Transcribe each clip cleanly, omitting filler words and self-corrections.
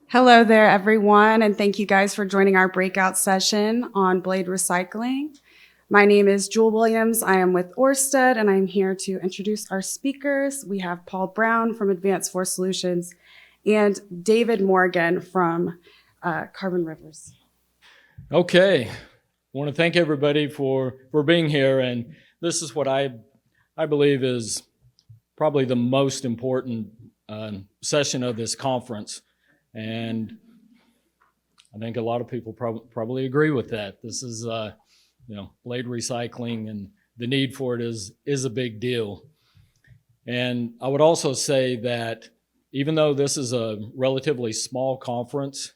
Hello there, everyone, and thank you guys for joining our breakout session on blade recycling. My name is Jewel Williams. I am with Orsted, and I'm here to introduce our speakers. We have Paul Brown from Advanced Force Solutions and David Morgan from Carbon Rivers. Okay, I want to thank everybody for being here, and this is what I believe is probably the most important session of this conference. And I think a lot of people probably agree with that. This is, blade recycling, and the need for it is a big deal. And I would also say that even though this is a relatively small conference,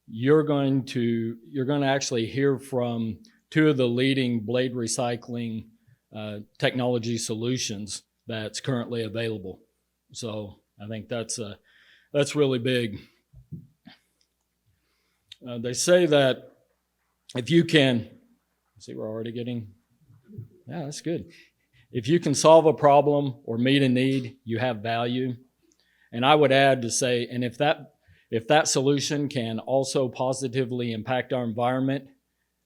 you're going to actually hear from two of the leading blade recycling technology solutions that's currently available. So I think that's really big. They say that if you can, see, we're already getting, yeah, that's good. If you can solve a problem or meet a need, you have value. And I would add to say, and if that solution can also positively impact our environment,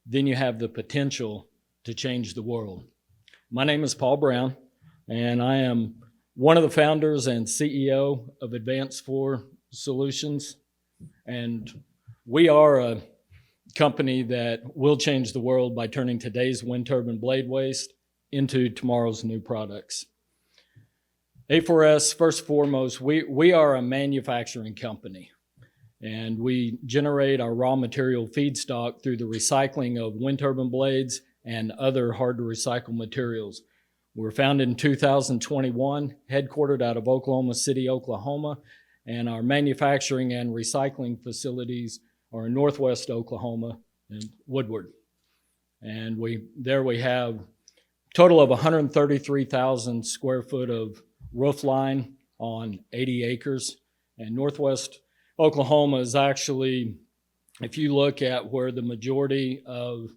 then you have the potential to change the world. My name is Paul Brown, and I am one of the founders and CEO of Advanced Force Solutions. And we are a company that will change the world by turning today's wind turbine blade waste into tomorrow's new products. A4S, first and foremost, we are a manufacturing company, and we generate our raw material feedstock through the recycling of wind turbine blades and other hard-to-recycle materials. We were founded in 2021, headquartered out of Oklahoma City, Oklahoma, and our manufacturing and recycling facilities are in Northwest Oklahoma and Woodward. And we have a total of 133,000 square foot of roof line on 80 acres. And Northwest Oklahoma is actually, if you look at where the majority of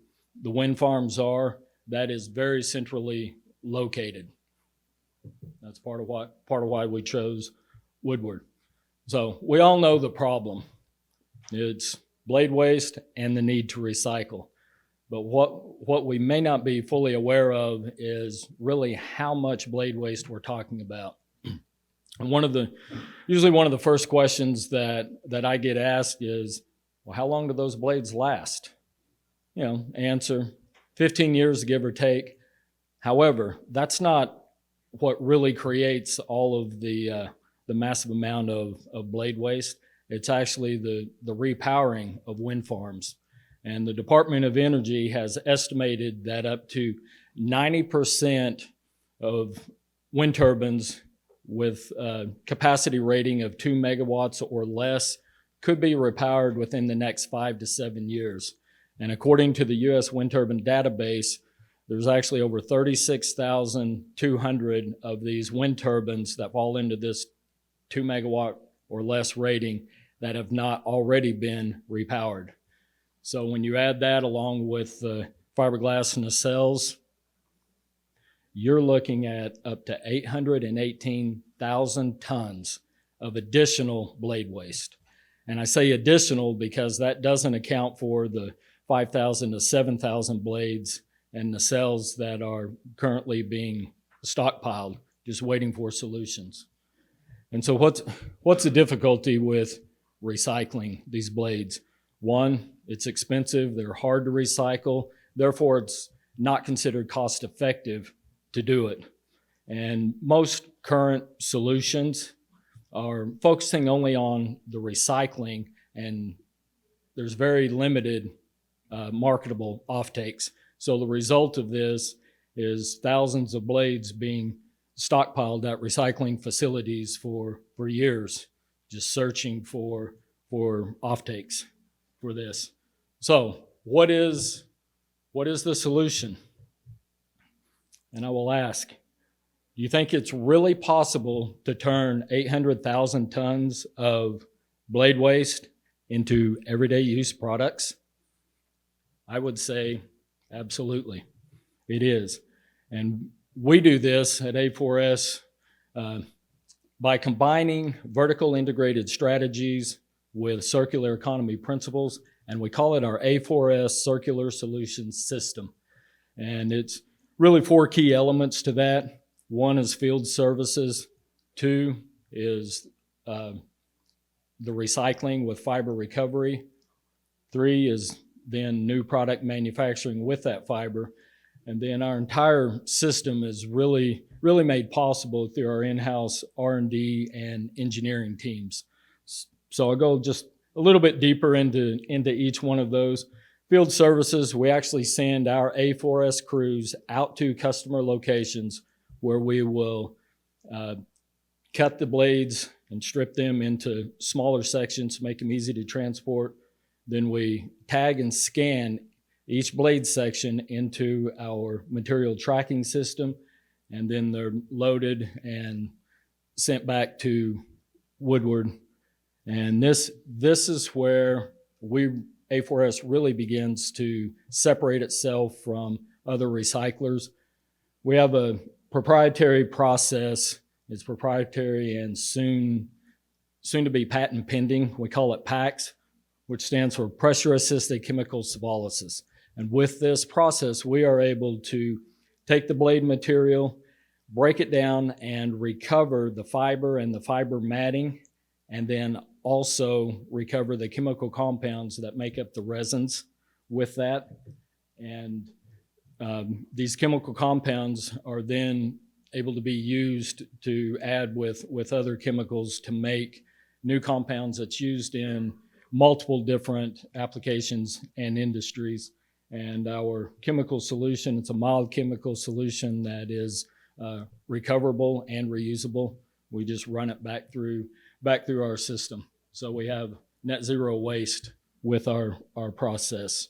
the wind farms are, that is very centrally located. That's part of why we chose Woodward. So we all know the problem. It's blade waste and the need to recycle. But what we may not be fully aware of is really how much blade waste we're talking about. And usually one of the first questions that I get asked is, well, how long do those blades last? Answer, 15 years, give or take. However, that's not what really creates all of the massive amount of blade waste. It's actually the repowering of wind farms. And the Department of Energy has estimated that up to 90% of wind turbines with a capacity rating of 2 megawatts or less could be repowered within the next 5 to 7 years. And according to the U.S. Wind Turbine Database, there's actually over 36,200 of these wind turbines that fall into this 2 megawatt or less rating that have not already been repowered. So when you add that along with the fiberglass nacelles, you're looking at up to 818,000 tons of additional blade waste. And I say additional because that doesn't account for the 5,000 to 7,000 blades and nacelles that are currently being stockpiled, just waiting for solutions. And so what's the difficulty with recycling these blades? One, it's expensive, they're hard to recycle, therefore it's not considered cost effective to do it. And most current solutions are focusing only on the recycling, and there's very limited marketable offtakes. So the result of this is thousands of blades being stockpiled at recycling facilities for years, just searching for offtakes for this. So what is the solution? And I will ask, do you think it's really possible to turn 800,000 tons of blade waste into everyday use products? I would say absolutely, it is. And we do this at A4S by combining vertical integrated strategies with circular economy principles, and we call it our A4S Circular Solutions System. And it's really 4 key elements to that. 1 is field services. 2 is the recycling with fiber recovery. 3 is then new product manufacturing with that fiber. And then our entire system is really made possible through our in-house R&D and engineering teams. So I'll go just a little bit deeper into each one of those. Field services, we actually send our A4S crews out to customer locations where we will cut the blades and strip them into smaller sections to make them easy to transport. Then we tag and scan each blade section into our material tracking system, and then they're loaded and sent back to Woodward. And this is where A4S really begins to separate itself from other recyclers. We have a proprietary process. It's proprietary and soon to be patent pending. We call it PACS, which stands for Pressure Assisted Chemical Separalysis. And with this process, we are able to take the blade material, break it down, and recover the fiber and the fiber matting, and then also recover the chemical compounds that make up the resins with that. And these chemical compounds are then able to be used to add with other chemicals to make new compounds that's used in multiple different applications and industries. And our chemical solution, it's a mild chemical solution that is recoverable and reusable. We just run it back through our system. So we have net zero waste with our process.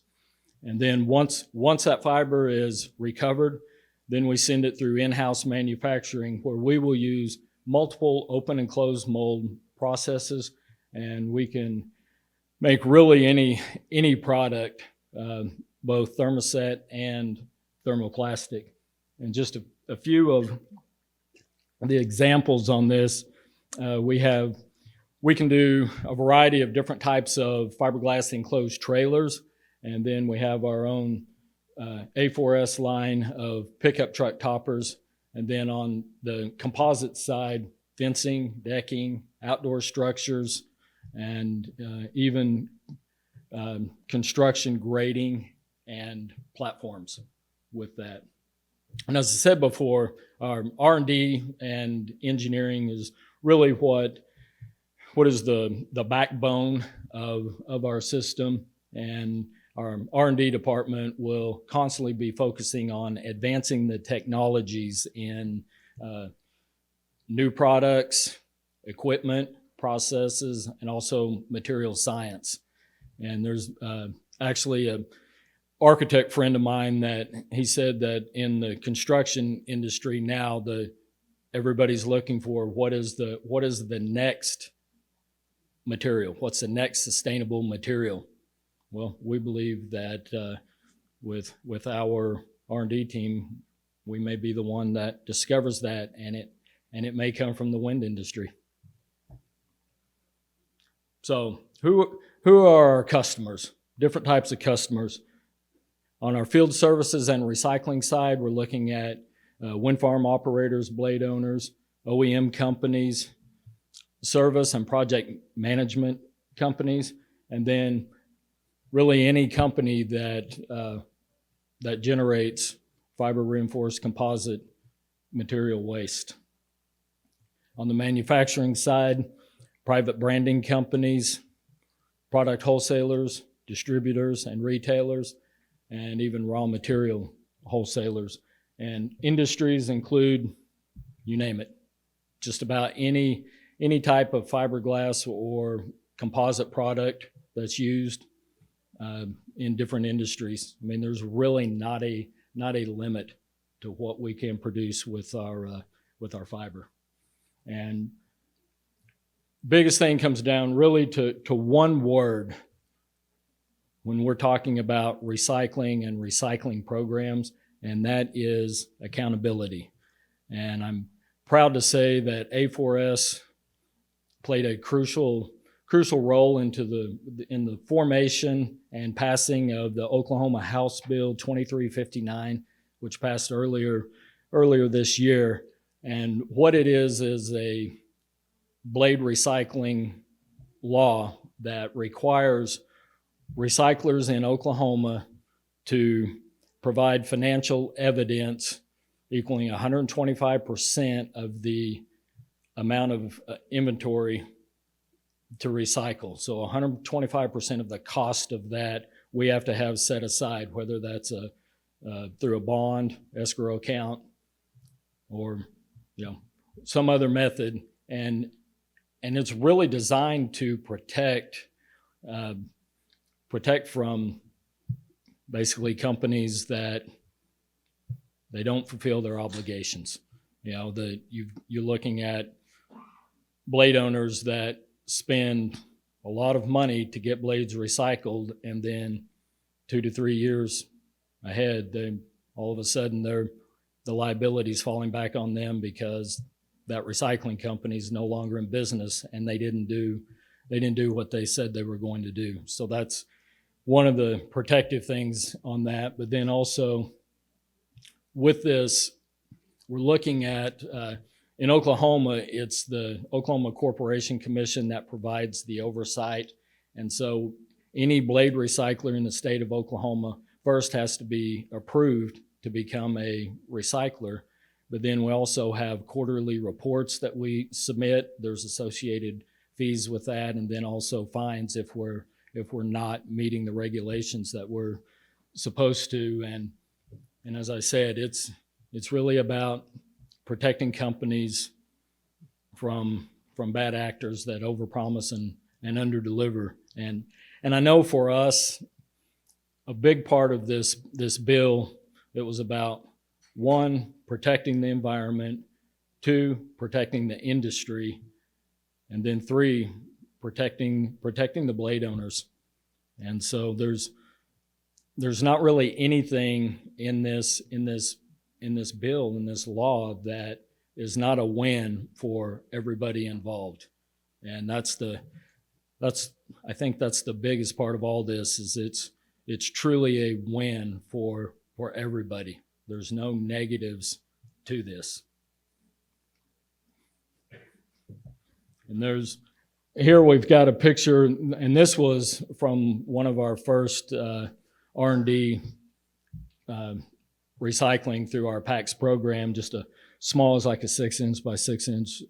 And then once that fiber is recovered, then we send it through in-house manufacturing, where we will use multiple open and closed mold processes, and we can make really any product, both thermoset and thermoplastic. And just a few of the examples on this, we can do a variety of different types of fiberglass enclosed trailers, and then we have our own A4S line of pickup truck toppers, and then on the composite side, fencing, decking, outdoor structures, and even construction grading and platforms with that. And as I said before, our R&D and engineering is really what is the backbone of our system, and our R&D department will constantly be focusing on advancing the technologies in new products, equipment, processes, and also material science. And there's actually an architect friend of mine that he said that in the construction industry now, everybody's looking for what is the next material, what's the next sustainable material. Well, we believe that with our R&D team, we may be the one that discovers that, and it may come from the wind industry. So who are our customers? Different types of customers. On our field services and recycling side, we're looking at wind farm operators, blade owners, OEM companies, service and project management companies, and then really any company that generates fiber reinforced composite material waste. On the manufacturing side, private branding companies, product wholesalers, distributors and retailers, and even raw material wholesalers. And industries include, you name it, just about any type of fiberglass or composite product that's used in different industries. I mean, there's really not a limit to what we can produce with our fiber. And biggest thing comes down really to one word when we're talking about recycling and recycling programs, and that is accountability. And I'm proud to say that A4S played a crucial crucial role in the formation and passing of the Oklahoma House Bill 2359, which passed earlier this year. And what it is a blade recycling law that requires recyclers in Oklahoma to provide financial evidence equaling 125% of the amount of inventory to recycle. So 125% of the cost of that we have to have set aside, whether that's through a bond, escrow account, or some other method. And it's really designed to protect from basically companies that they don't fulfill their obligations. You're looking at blade owners that spend a lot of money to get blades recycled, and then 2 to 3 years ahead, all of a sudden the liability is falling back on them because that recycling company is no longer in business and they didn't do what they said they were going to do. So that's one of the protective things on that. But then also with this, we're looking at in Oklahoma, it's the Oklahoma Corporation Commission that provides the oversight. And so any blade recycler in the state of Oklahoma first has to be approved to become a recycler. But then we also have quarterly reports that we submit. There's associated fees with that, and then also fines if we're not meeting the regulations that we're supposed to. And as I said, it's really about protecting companies from bad actors that overpromise and underdeliver. And I know for us, a big part of this bill, it was about 1, protecting the environment, 2, protecting the industry, and then 3, protecting the blade owners. And so there's not really anything in this bill, in this law, that is not a win for everybody involved. And I think that's the biggest part of all this, is it's truly a win for everybody. There's no negatives to this. And here we've got a picture, and this was from one of our first R&D recycling through our PAX program, just a small as like a 6-inch by 6-inch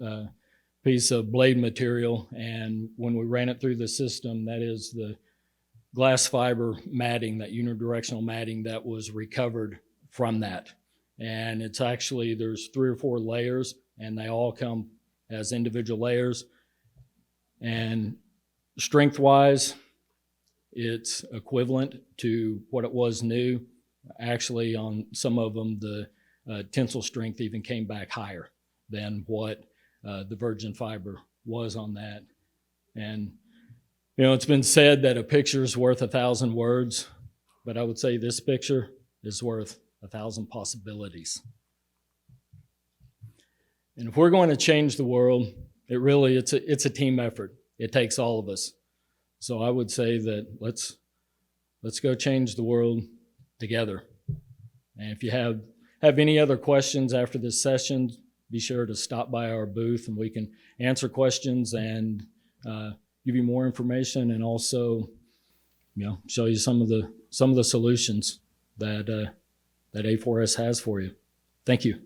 piece of blade material. And when we ran it through the system, that is the glass fiber matting, that unidirectional matting that was recovered from that. And it's actually, there's 3 or 4 layers, and they all come as individual layers. And strength-wise, it's equivalent to what it was new. Actually, on some of them, the tensile strength even came back higher than what the virgin fiber was on that. And it's been said that a picture is worth 1,000 words, but I would say this picture is worth 1,000 possibilities. And if we're going to change the world, it's a team effort. It takes all of us. So I would say that let's go change the world together. And if you have any other questions after this session, be sure to stop by our booth and we can answer questions and give you more information, and also show you some of the solutions that A4S has for you. Thank you.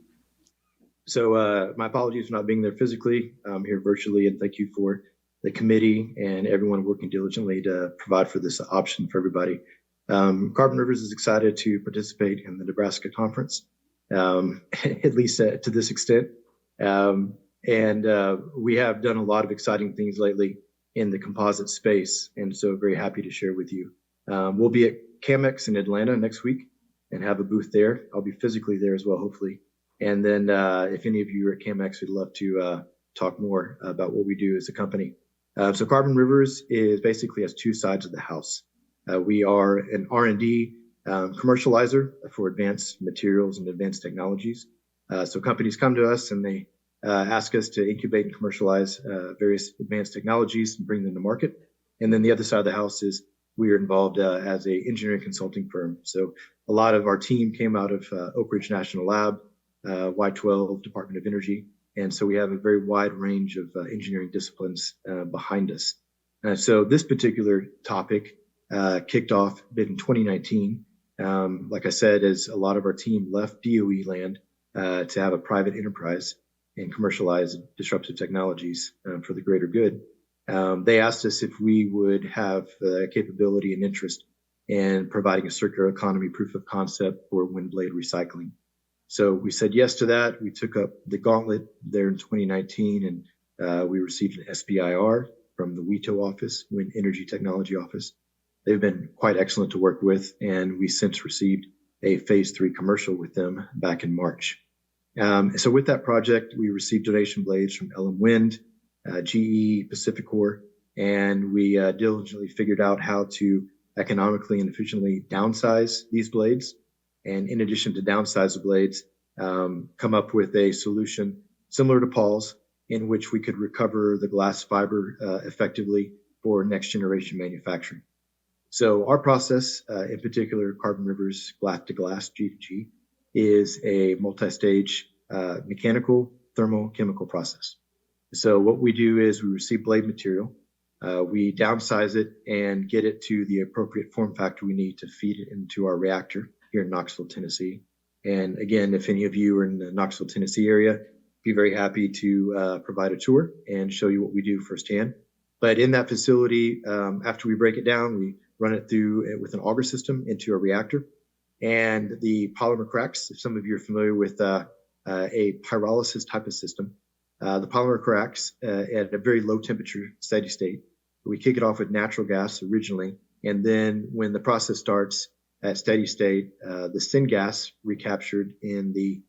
So my apologies for not being there physically. I'm here virtually, and thank you for the committee and everyone working diligently to provide for this option for everybody. Carbon Rivers is excited to participate in the Nebraska conference, at least to this extent. And we have done a lot of exciting things lately in the composite space, and so very happy to share with you. We'll be at CAMEX in Atlanta next week and have a booth there. I'll be physically there as well, hopefully. And then if any of you are at CAMEX, we'd love to talk more about what we do as a company. So Carbon Rivers basically has 2 sides of the house. We are an R&D commercializer for advanced materials and advanced technologies. So companies come to us and they ask us to incubate and commercialize various advanced technologies and bring them to market. And then the other side of the house is we are involved as a engineering consulting firm. So a lot of our team came out of Oak Ridge National Lab, Y12 Department of Energy. And so we have a very wide range of engineering disciplines behind us. So this particular topic kicked off in 2019. Like I said, as a lot of our team left DOE land to have a private enterprise and commercialize disruptive technologies for the greater good. They asked us if we would have the capability and interest in providing a circular economy proof of concept for wind blade recycling. So we said yes to that. We took up the gauntlet there in 2019, and we received an SBIR from the WETO office, Wind Energy Technology Office. They've been quite excellent to work with, and we since received a phase 3 commercial with them back in March. So with that project, we received donation blades from LM Wind, GE, Pacificor, and we diligently figured out how to economically and efficiently downsize these blades. And in addition to downsize the blades, come up with a solution similar to Paul's, in which we could recover the glass fiber effectively for next generation manufacturing. So our process, in particular, Carbon River's glass to glass G2G, is a multi-stage mechanical, thermal, chemical process. So what we do is we receive blade material, we downsize it and get it to the appropriate form factor we need to feed it into our reactor here in Knoxville, Tennessee. And again, if any of you are in the Knoxville, Tennessee area, be very happy to provide a tour and show you what we do firsthand. But in that facility, after we break it down, we run it through with an auger system into a reactor. And the polymer cracks, if some of you are familiar with a pyrolysis type of system, the polymer cracks at a very low temperature, steady state. We kick it off with natural gas originally. And then when the process starts at steady state, the syngas recaptured in the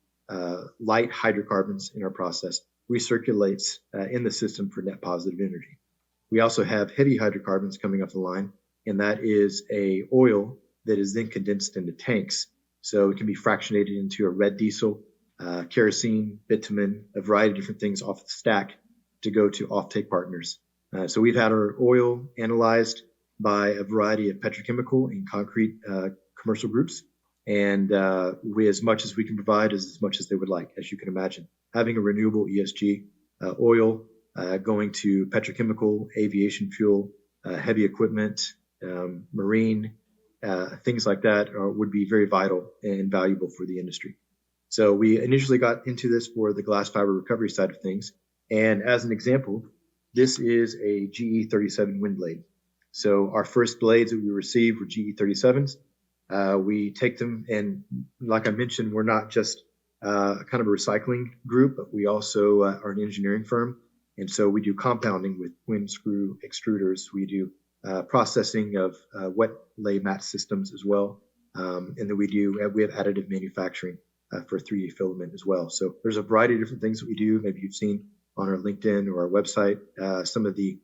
light hydrocarbons in our process recirculates in the system for net positive energy. We also have heavy hydrocarbons coming up the line, and that is a oil that is then condensed into tanks. So it can be fractionated into a red diesel, kerosene, bitumen, a variety of different things off the stack to go to offtake partners. So we've had our oil analyzed by a variety of petrochemical and concrete commercial groups. And we, as much as we can provide, is as much as they would like, as you can imagine. Having a renewable ESG oil going to petrochemical, aviation fuel, heavy equipment, marine, things like that would be very vital and valuable for the industry. So we initially got into this for the glass fiber recovery side of things. And as an example, this is a GE 37 wind blade. So our first blades that we received were GE 37s. We take them, and like I mentioned, we're not just kind of a recycling group, but we also are an engineering firm. And so we do compounding with wind screw extruders. We do processing of wet lay mat systems as well. And then we have additive manufacturing for 3D filament as well. So there's a variety of different things that we do. Maybe you've seen on our LinkedIn or our website some of the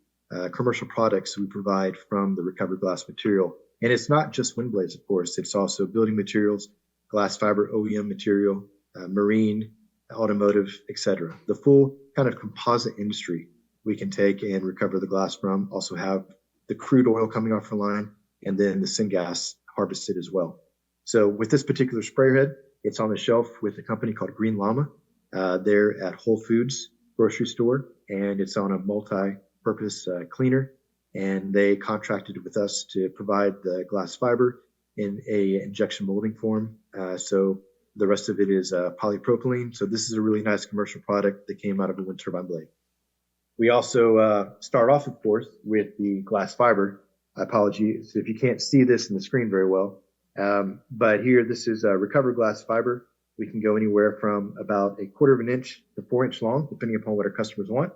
commercial products we provide from the recovered glass material. And it's not just wind blades, of course. It's also building materials, glass fiber OEM material, marine, automotive, etc. The full kind of composite industry we can take and recover the glass from. Also have the crude oil coming off the line, and then the syngas harvested as well. So with this particular sprayer head, it's on the shelf with a company called Green Llama. They're at Whole Foods grocery store, and it's on a multi-purpose cleaner. And they contracted with us to provide the glass fiber in a injection molding form. So the rest of it is polypropylene. So this is a really nice commercial product that came out of a wind turbine blade. We also start off, of course, with the glass fiber. Apologies if you can't see this in the screen very well. But here, this is a recovered glass fiber. We can go anywhere from about 1/4 of an inch to 4 inch long, depending upon what our customers want.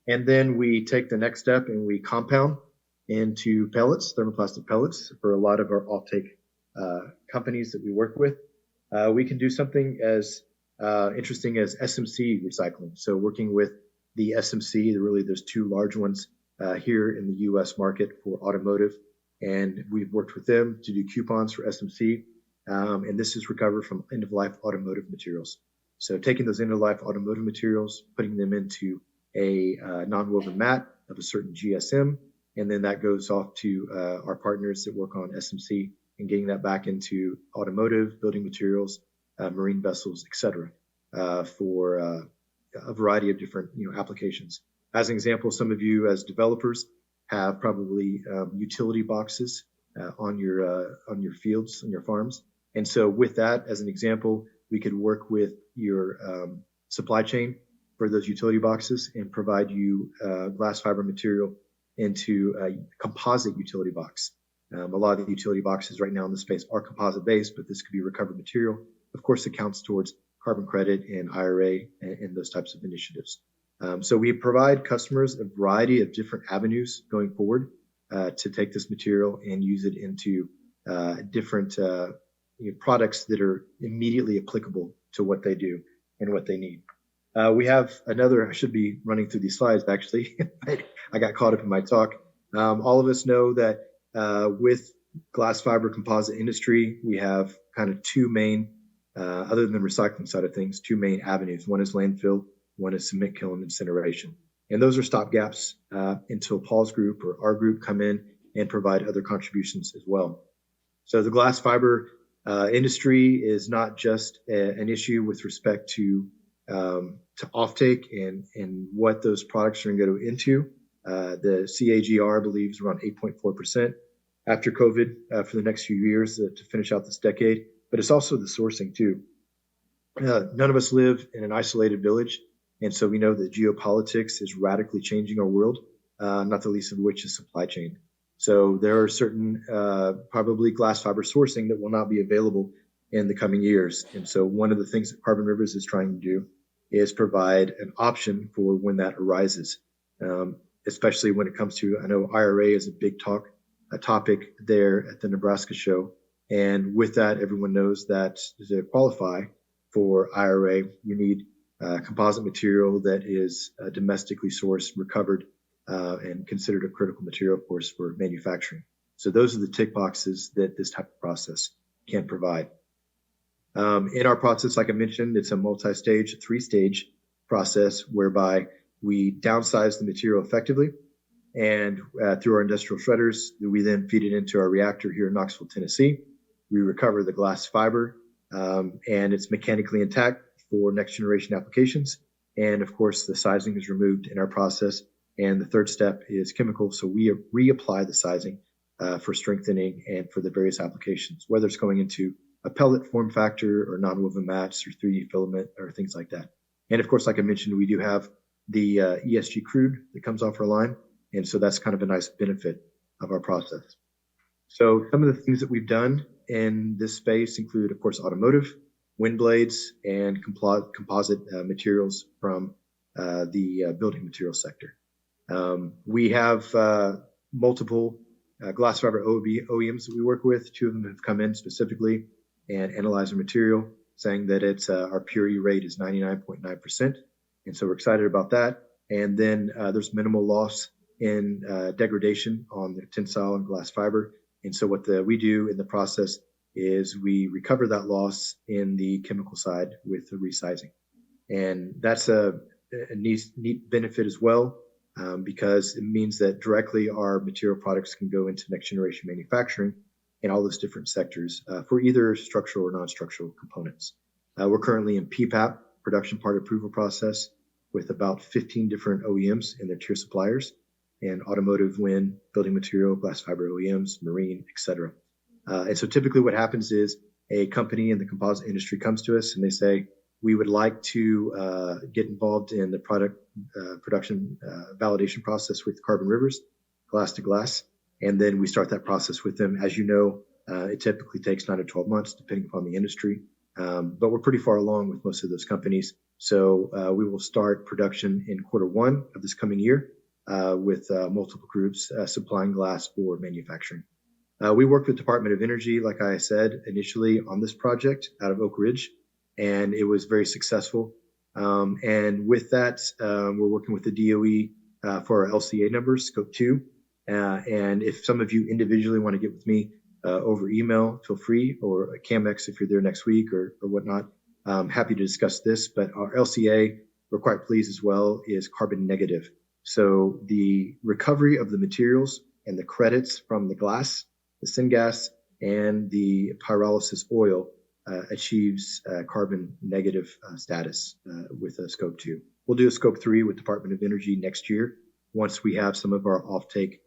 And then we take the next step and we compound into pellets, thermoplastic pellets, for a lot of our offtake companies that we work with. We can do something as interesting as SMC recycling. So working with the SMC, there's two large ones here in the U.S. market for automotive. And we've worked with them to do coupons for SMC. And this is recovered from end-of-life automotive materials. So taking those end-of-life automotive materials, putting them into a non-woven mat of a certain GSM, and then that goes off to our partners that work on SMC and getting that back into automotive, building materials, marine vessels, etc., for a variety of different applications. As an example, some of you as developers have probably utility boxes on your fields, on your farms. And so with that, as an example, we could work with your supply chain for those utility boxes and provide you glass fiber material into a composite utility box. A lot of the utility boxes right now in the space are composite based, but this could be recovered material. Of course, it counts towards carbon credit and IRA and those types of initiatives. So we provide customers a variety of different avenues going forward to take this material and use it into different products that are immediately applicable to what they do and what they need. We have another, I should be running through these slides actually. I got caught up in my talk. All of us know that with glass fiber composite industry, we have kind of two main, other than the recycling side of things, two main avenues. One is landfill, one is cement kiln incineration. And those are stopgaps until Paul's group or our group come in and provide other contributions as well. So the glass fiber industry is not just an issue with respect to offtake and what those products are going to go into. The CAGR believes around 8.4% after COVID for the next few years to finish out this decade. But it's also the sourcing too. None of us live in an isolated village. And so we know that geopolitics is radically changing our world, not the least of which is supply chain. So there are certain probably glass fiber sourcing that will not be available in the coming years. And so one of the things that Carbon Rivers is trying to do is provide an option for when that arises, especially when it comes to, I know IRA is a big topic there at the Nebraska show. And with that, everyone knows that to qualify for IRA, you need composite material that is domestically sourced, recovered, and considered a critical material, of course, for manufacturing. So those are the tick boxes that this type of process can provide. In our process, like I mentioned, it's a multi-stage, three-stage process whereby we downsize the material effectively, and through our industrial shredders, we then feed it into our reactor here in Knoxville, Tennessee. We recover the glass fiber, and it's mechanically intact for next generation applications. And of course, the sizing is removed in our process. And the third step is chemical. So we reapply the sizing for strengthening and for the various applications, whether it's going into a pellet form factor or non-woven mats or 3D filament or things like that. And of course, like I mentioned, we do have the ESG crude that comes off our line. And so that's kind of a nice benefit of our process. So some of the things that we've done in this space include, of course, automotive, wind blades, and composite materials from the building material sector. We have multiple glass fiber OEMs that we work with. Two of them have come in specifically and analyzed the material, saying that it's our purity rate is 99.9%. And so we're excited about that. And then there's minimal loss in degradation on the tensile and glass fiber. And so what we do in the process is we recover that loss in the chemical side with the resizing. And that's a neat benefit as well, because it means that directly our material products can go into next generation manufacturing in all those different sectors for either structural or non-structural components. We're currently in PPAP, production part approval process, with about 15 different OEMs and their tier suppliers, and automotive, wind, building material, glass fiber OEMs, marine, etc. And so typically what happens is a company in the composite industry comes to us and they say, we would like to get involved in the product production validation process with Carbon Rivers, glass to glass. And then we start that process with them. As you know, it typically takes 9 to 12 months, depending upon the industry. But we're pretty far along with most of those companies. So we will start production in Q1 of this coming year with multiple groups supplying glass for manufacturing. We worked with Department of Energy, like I said, initially on this project out of Oak Ridge, and it was very successful. And with that, we're working with the DOE for our LCA numbers, scope 2. And if some of you individually want to get with me over email, feel free, or CAMEX if you're there next week or whatnot. Happy to discuss this, but our LCA, we're quite pleased as well, is carbon negative. So the recovery of the materials and the credits from the glass, the syngas, and the pyrolysis oil achieves carbon negative status with a scope 2. We'll do a scope 3 with Department of Energy next year once we have some of our offtake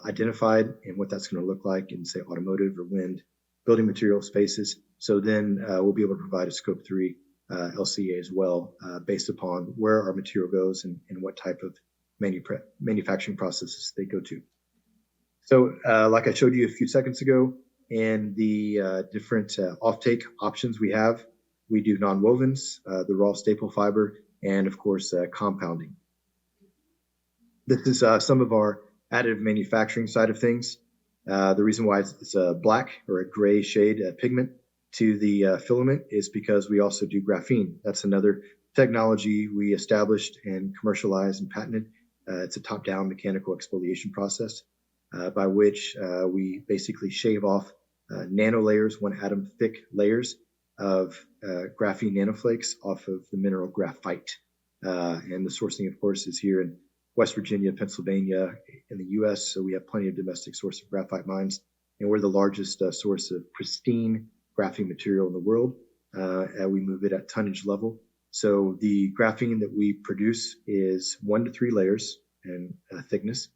identified and what that's going to look like in, say, automotive or wind, building material spaces. So then we'll be able to provide a scope 3 LCA as well based upon where our material goes and what type of manufacturing processes they go to. So like I showed you a few seconds ago, and the different offtake options we have, we do nonwovens, the raw staple fiber, and of course compounding. This is some of our additive manufacturing side of things. The reason why it's a black or a gray shade pigment to the filament is because we also do graphene. That's another technology we established and commercialized and patented. It's a top-down mechanical exfoliation process by which we basically shave off nano layers, 1 atom thick layers of graphene nanoflakes off of the mineral graphite. And the sourcing, of course, is here in West Virginia, Pennsylvania, in the U.S. So we have plenty of domestic source of graphite mines, and we're the largest source of pristine graphene material in the world. We move it at tonnage level. So the graphene that we produce is 1 to 3 layers in thickness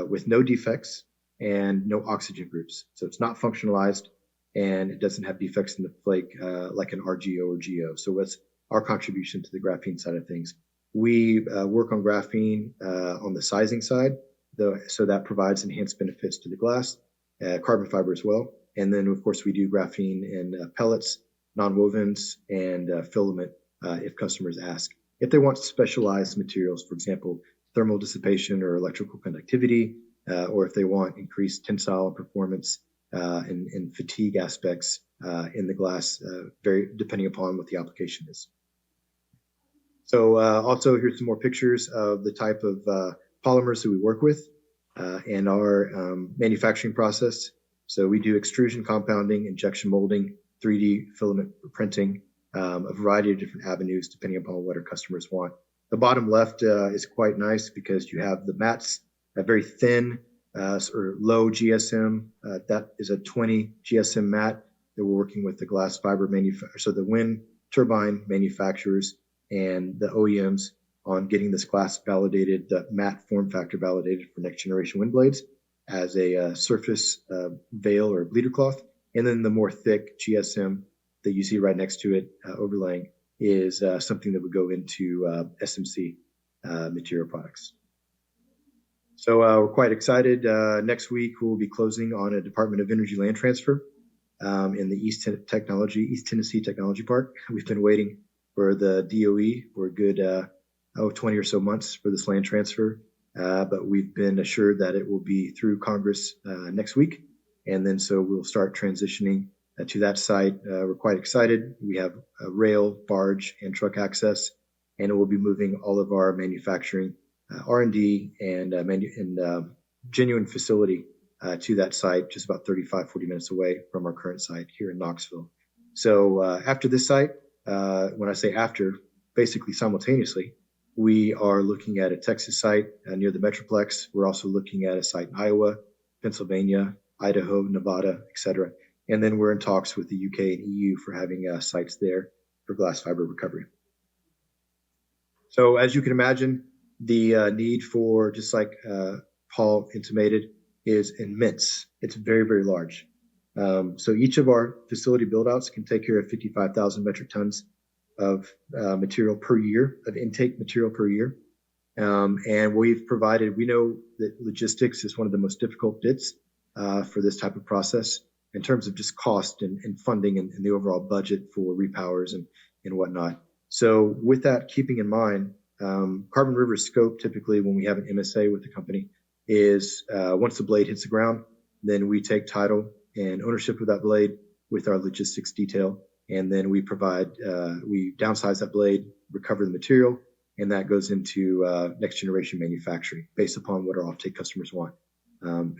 with no defects and no oxygen groups. So it's not functionalized and it doesn't have defects in the flake like an RGO or GO. So what's our contribution to the graphene side of things? We work on graphene on the sizing side, so that provides enhanced benefits to the glass, carbon fiber as well. And then, of course, we do graphene in pellets, nonwovens, and filament if customers ask. If they want specialized materials, for example, thermal dissipation or electrical conductivity, or if they want increased tensile performance and fatigue aspects in the glass, very depending upon what the application is. So also here's some more pictures of the type of polymers that we work with and our manufacturing process. So we do extrusion, compounding, injection molding, 3D filament printing, a variety of different avenues depending upon what our customers want. The bottom left is quite nice because you have the mats, a very thin or low GSM. That is a 20 GSM mat that we're working with the glass fiber manufacturer, so the wind turbine manufacturers and the OEMs on getting this glass validated, the matte form factor validated for next generation wind blades as a surface veil or bleeder cloth. And then the more thick GSM that you see right next to it overlaying is something that would go into SMC material products. So we're quite excited. Next week, we'll be closing on a Department of Energy land transfer in the East Tennessee Technology Park. We've been waiting for the DOE for a good 20 or so months for this land transfer. But we've been assured that it will be through Congress next week. And then so we'll start transitioning to that site. We're quite excited. We have rail, barge, and truck access, and it will be moving all of our manufacturing, R&D, and genuine facility to that site, just about 35, 40 minutes away from our current site here in Knoxville. So after this site, when I say after, basically simultaneously, we are looking at a Texas site near the Metroplex. We're also looking at a site in Iowa, Pennsylvania, Idaho, Nevada, etc. And then we're in talks with the UK and EU for having sites there for glass fiber recovery. So as you can imagine, the need for, just like Paul intimated, is immense. It's very, very large. So each of our facility build-outs can take care of 55,000 metric tons of material per year, of intake material per year. And we know that logistics is one of the most difficult bits for this type of process in terms of just cost and funding and the overall budget for repowers and whatnot. So with that keeping in mind, Carbon River's scope typically when we have an MSA with the company is once the blade hits the ground, then we take title and ownership of that blade with our logistics detail. And then we downsize that blade, recover the material, and that goes into next generation manufacturing based upon what our offtake customers want.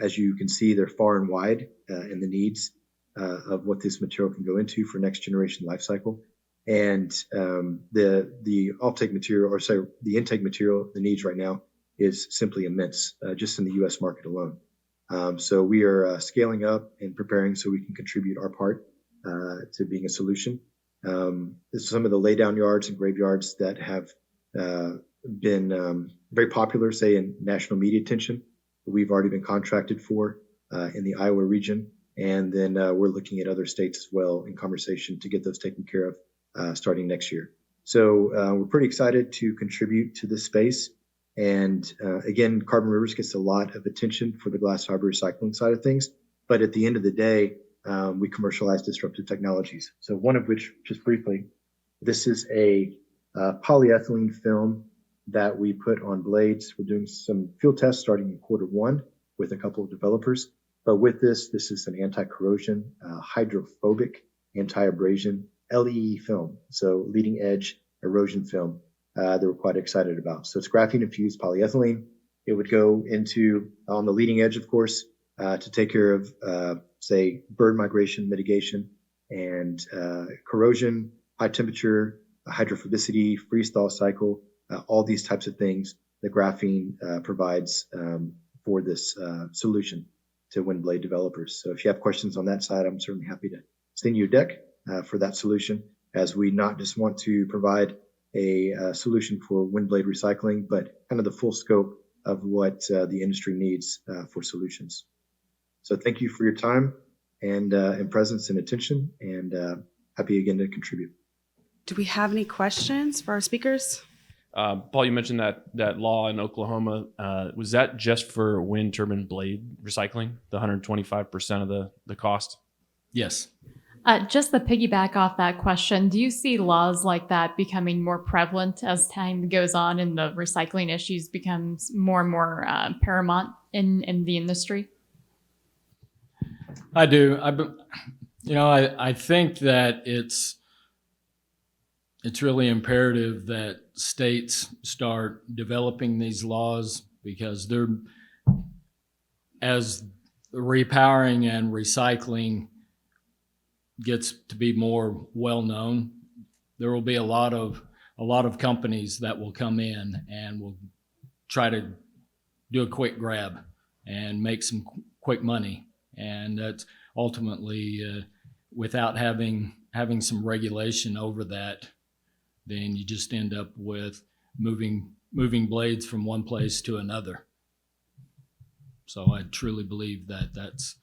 As you can see, they're far and wide in the needs of what this material can go into for next generation life cycle. And the offtake material, or sorry, the intake material, the needs right now is simply immense, just in the U.S. market alone. So we are scaling up and preparing so we can contribute our part to being a solution. This is some of the laydown yards and graveyards that have been very popular, say in national media attention. We've already been contracted for in the Iowa region, and then we're looking at other states as well in conversation to get those taken care of starting next year. So we're pretty excited to contribute to this space. And again, Carbon Rivers gets a lot of attention for the glass fiber recycling side of things. But at the end of the day, we commercialize disruptive technologies. So one of which, just briefly, this is a polyethylene film that we put on blades. We're doing some field tests starting in Q1 with a couple of developers. But with this is an anti-corrosion, hydrophobic, anti-abrasion LEE film. So leading edge erosion film that we're quite excited about. So it's graphene infused polyethylene. It would go into, on the leading edge, of course, to take care of, say, bird migration mitigation and corrosion, high temperature, hydrophobicity, freeze thaw cycle, all these types of things the graphene provides for this solution to wind blade developers. So if you have questions on that side, I'm certainly happy to send you a deck for that solution, as we not just want to provide a solution for wind blade recycling, but kind of the full scope of what the industry needs for solutions. So thank you for your time and presence and attention, and happy again to contribute. Do we have any questions for our speakers? Paul, you mentioned that law in Oklahoma. Was that just for wind turbine blade recycling, the 125% of the cost? Yes. Just to piggyback off that question, do you see laws like that becoming more prevalent as time goes on and the recycling issues becomes more and more paramount in the industry? I do. I think that it's really imperative that states start developing these laws, because they're, as repowering and recycling gets to be more well known, there will be a lot of companies that will come in and will try to do a quick grab and make some quick money. And that's ultimately, without having some regulation over that, then you just end up with moving blades from one place to another. So I truly believe that that's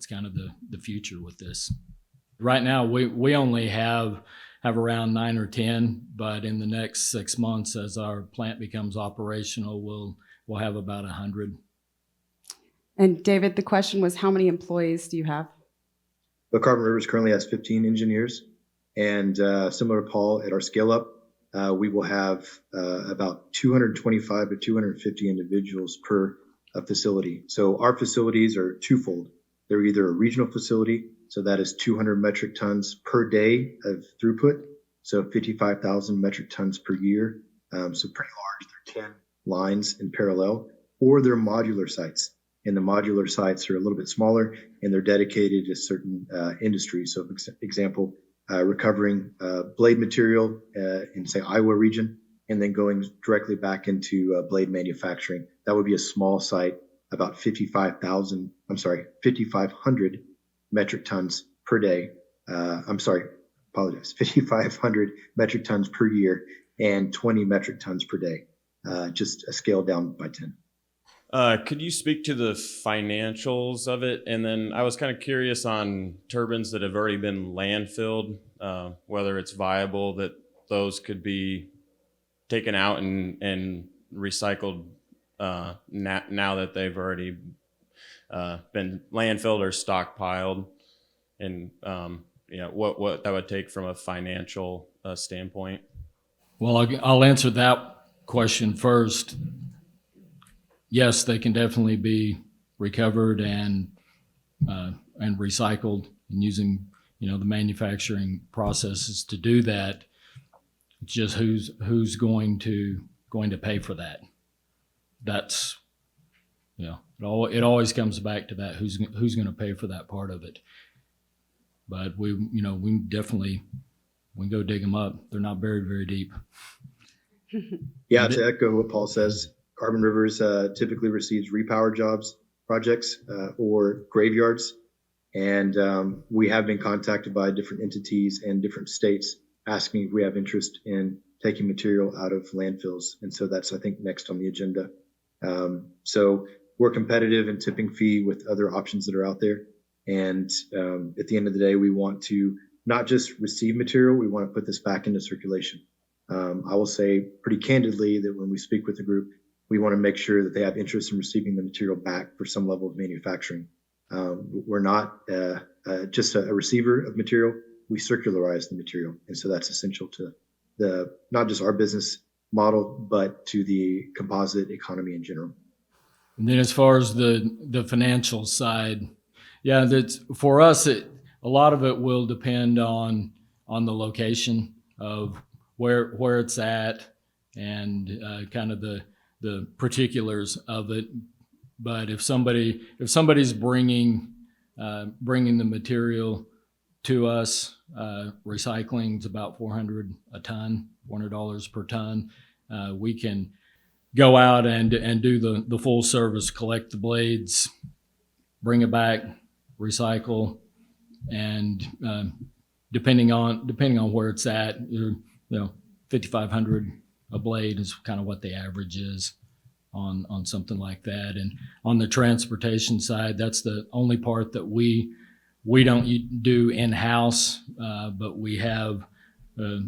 kind of the future with this. Right now, we only have around 9 or 10, but in the next 6 months, as our plant becomes operational, we'll have about 100. And David, the question was, how many employees do you have? The Carbon Rivers currently has 15 engineers, and similar to Paul, at our scale up, we will have about 225 to 250 individuals per facility. So our facilities are twofold. They're either a regional facility, so that is 200 metric tons per day of throughput, so 55,000 metric tons per year. So pretty large. They're 10 lines in parallel, or they're modular sites. And the modular sites are a little bit smaller, and they're dedicated to certain industries. So, for example, recovering blade material in, say, Iowa region, and then going directly back into blade manufacturing. That would be a small site, about 5,500 metric tons per day. 5,500 metric tons per year and 20 metric tons per day, just a scale down by 10. Could you speak to the financials of it? And then I was kind of curious on turbines that have already been landfilled, whether it's viable that those could be taken out and recycled now that they've already been landfilled or stockpiled, and what that would take from a financial standpoint. Well, I'll answer that question first. Yes, they can definitely be recovered and recycled, and using the manufacturing processes to do that. It's just who's going to pay for that. That's it always comes back to that, who's going to pay for that part of it. But we definitely we can go dig them up. They're not buried very deep. Yeah, And to echo what Paul says, Carbon Rivers typically receives repower projects, or graveyards. And we have been contacted by different entities and different states asking if we have interest in taking material out of landfills. And so that's, I think, next on the agenda. So we're competitive in tipping fee with other options that are out there. And at the end of the day, we want to not just receive material, we want to put this back into circulation. I will say pretty candidly that when we speak with the group, we want to make sure that they have interest in receiving the material back for some level of manufacturing. We're not just a receiver of material, we circularize the material. And so that's essential to not just our business model, but to the composite economy in general. And then as far as the financial side, yeah, that's for us. A lot of it will depend on the location of where it's at and kind of the particulars of it. But if somebody's bringing the material to us, recycling is about $400 a ton, $400 per ton. We can go out and do the full service, collect the blades, bring it back, recycle, and depending on where it's at, $5,500 a blade is kind of what the average is on something like that. And on the transportation side, that's the only part that we don't do in-house, but we have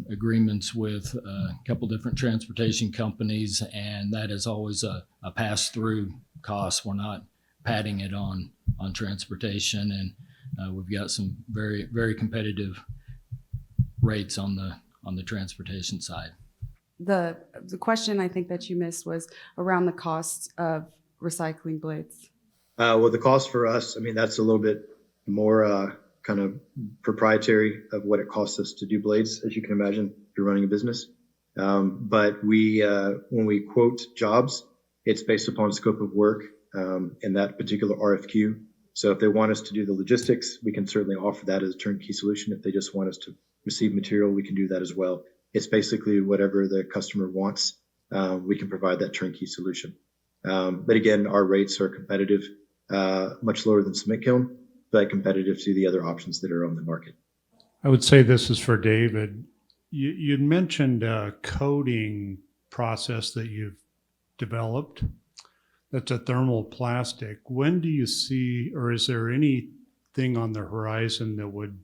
agreements with a couple different transportation companies, and that is always a pass-through cost. We're not padding it on transportation, and we've got some very, very competitive rates on the transportation side. The question I think that you missed was around the costs of recycling blades. Well, the cost for us, I mean, that's a little bit more kind of proprietary of what it costs us to do blades, as you can imagine, if you're running a business. But when we quote jobs, it's based upon scope of work in that particular RFQ. So if they want us to do the logistics, we can certainly offer that as a turnkey solution. If they just want us to receive material, we can do that as well. It's basically whatever the customer wants. We can provide that turnkey solution. But again, our rates are competitive, much lower than cement kiln, but competitive to the other options that are on the market. I would say this is for David. You'd mentioned a coating process that you've developed. That's a thermal plastic. When do you see, or is there anything on the horizon that would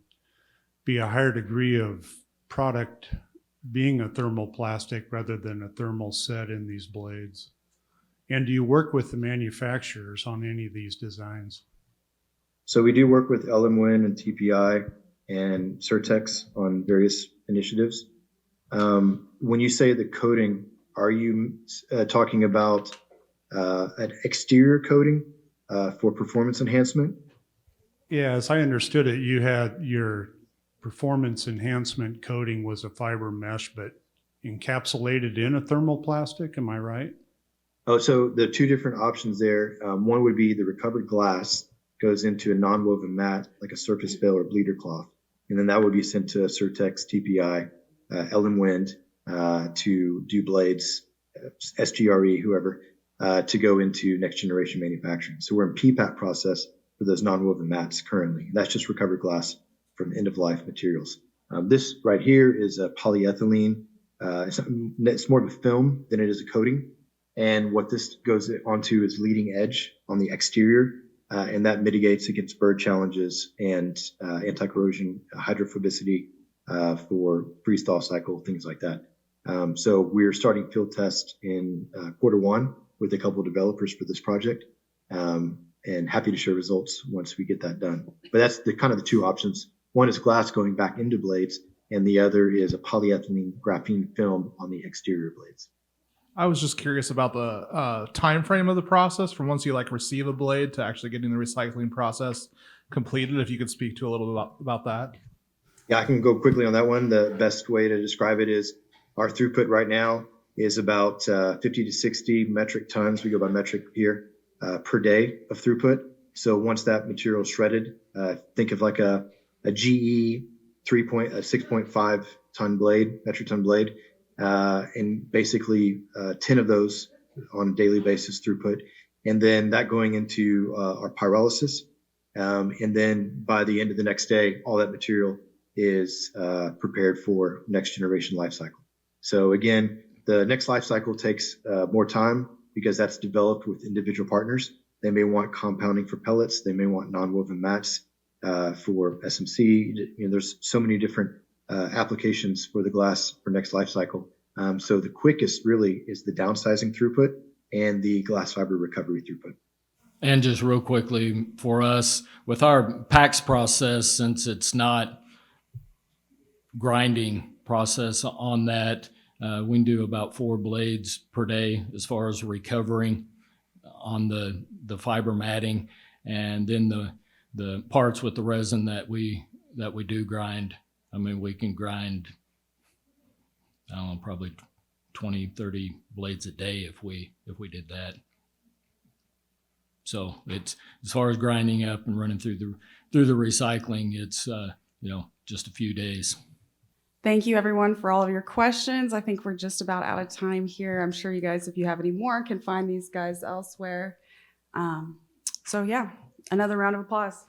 be a higher degree of product being a thermal plastic rather than a thermal set in these blades? And do you work with the manufacturers on any of these designs? So we do work with LM and TPI and Certex on various initiatives. When you say the coating, are you talking about an exterior coating for performance enhancement? Yeah, as I understood it, you had your performance enhancement coating was a fiber mesh, but encapsulated in a thermal plastic. Am I right? Oh, so the two different options there. One would be the recovered glass goes into a non-woven mat, like a surface fill or bleeder cloth. And then that would be sent to Certex, TPI, LM Wind to do blades, SGRE, whoever, to go into next generation manufacturing. So we're in PPAP process for those non-woven mats currently. That's just recovered glass from end-of-life materials. This right here is a polyethylene. It's more of a film than it is a coating. And what this goes onto is leading edge on the exterior, and that mitigates against bird challenges and anti-corrosion, hydrophobicity for freeze-thaw cycle, things like that. So we're starting field tests in Q1 with a couple of developers for this project, and happy to share results once we get that done. But that's kind of the two options. One is glass going back into blades, and the other is a polyethylene graphene film on the exterior blades. I was just curious about the time frame of the process from once you receive a blade to actually getting the recycling process completed. If you could speak to a little bit about that. Yeah, I can go quickly on that one. The best way to describe it is our throughput right now is about 50 to 60 metric tons. We go by metric here per day of throughput. So once that material is shredded, think of like a GE 6.5 ton blade, metric ton blade, and basically 10 of those on a daily basis throughput. And then that going into our pyrolysis. And then by the end of the next day, all that material is prepared for next generation life cycle. So again, the next life cycle takes more time because that's developed with individual partners. They may want compounding for pellets. They may want nonwoven mats for SMC. There's so many different applications for the glass for next life cycle. So the quickest really is the downsizing throughput and the glass fiber recovery throughput. And just real quickly for us, with our PAX process, since it's not grinding process on that, we can do about 4 blades per day as far as recovering on the fiber matting, and then the parts with the resin that we do grind. I mean, we can grind, I don't know, probably 20, 30 blades a day if we did that. So it's, as far as grinding up and running through the recycling, it's just a few days. Thank you, everyone, for all of your questions. I think we're just about out of time here. I'm sure you guys, if you have any more, can find these guys elsewhere. So yeah, another round of applause.